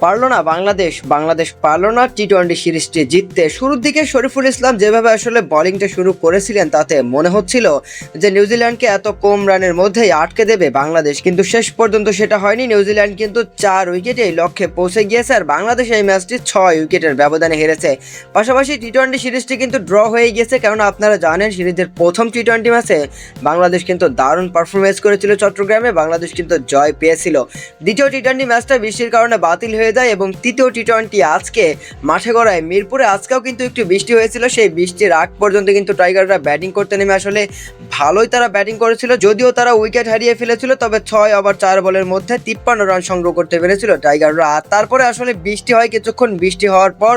পারল না বাংলাদেশ পারল না টি-20 সিরিজটি জিততে। শুরুর দিকে শরীফুল ইসলাম যেভাবে আসলে বোলিংটা শুরু করেছিলেন তাতে মনে হচ্ছিল যে নিউজিল্যান্ডকে এত কম রানের মধ্যেই আটকে দেবে বাংলাদেশ, কিন্তু শেষ পর্যন্ত সেটা হয়নি। নিউজিল্যান্ড কিন্তু 4 উইকেটে লক্ষ্যে পৌঁছে গিয়েছে আর বাংলাদেশ এই ম্যাচটি 6 উইকেটের ব্যবধানে হেরেছে। পাশাপাশি টি-20 সিরিজটি কিন্তু ড্র হয়ে গিয়েছে, কারণ আপনারা জানেন সিরিজের প্রথম টি-20 ম্যাচে বাংলাদেশ কিন্তু দারুণ পারফরমেন্স করেছিল চট্টগ্রামে, বাংলাদেশ কিন্তু জয় পেয়েছিল। দ্বিতীয় টি-20 ম্যাচটা বৃষ্টির কারণে বাতিল হয়ে যায় এবং তৃতীয় টি-20 আজকে মাঠে গড়ায় মিরপুরে। আজকেও কিন্তু একটু বৃষ্টি হয়েছিল, সেই বৃষ্টির আগ পর্যন্ত কিন্তু টাইগাররা ব্যাটিং করতে নেমে আসলে ভালোই তারা ব্যাটিং করেছিল, যদিও তারা উইকেট হারিয়ে ফেলেছিল, তবে 6 ওভার 4 বলের মধ্যে 53 রান সংগ্রহ করতে পেরেছিল টাইগাররা। আর তারপরে আসলে বৃষ্টি হয় কিছুক্ষণ, বৃষ্টি হওয়ার পর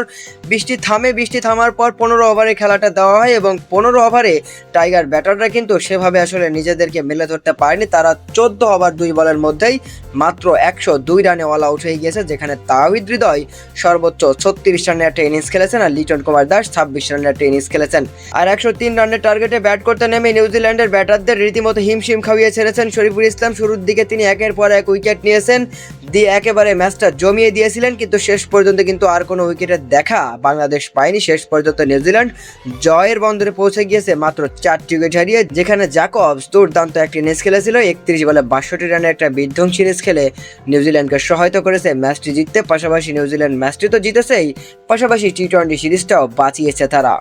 বৃষ্টি থামার পর 15 ওভারে খেলাটা দেওয়া হয় এবং 15 ওভারে টাইগার ব্যাটাররা কিন্তু সেভাবে আসলে নিজেদেরকে মেলে ধরতে পারেনি। তারা 14 ওভার 2 বলের মধ্যেই মাত্র 102 রানে অল আউট হয়ে গিয়েছে, যেখানে তাওহিদ হৃদয় সর্বোচ্চ 36 রানের একটা ইনিংস খেলেছেন আর লিটন কুমার দাস 26 রানের একটা ইনিংস খেলেছেন। আর 103 রানের টার্গেটে ব্যাট করতে নেমে নিউজিল্যান্ডের ব্যাটারদের রীতিমতো হিমশিম খাইয়ে ছেড়েছেন শরীফুল ইসলাম। শুরুর দিকে তিনি একের পর এক উইকেট নিয়েছেন, দিয়ে একেবারে ম্যাচটা জমিয়ে দিয়েছিলেন, কিন্তু শেষ পর্যন্ত কিন্তু আর কোনো উইকেটের দেখা বাংলাদেশ পায়নি। শেষ পর্যন্ত নিউজিল্যান্ড জয়ের বন্দরে পৌঁছে গিয়েছে মাত্র 4টি উইকেট হারিয়ে, যেখানে জ্যাকবস দুর্দান্ত একটা ইনিংস খেলেছিল। 31 বলে 62 রানের একটা বিধ্বংসী ইনিংস খেলে নিউজিল্যান্ডকে সহায়তা করেছে ম্যাচটি জিততে। পাশাপাশি নিউজিল্যান্ড ম্যাচটি তো জিতেছেই, পাশাপাশি টি-20 সিরিজটাও বাঁচিয়েছে তারা।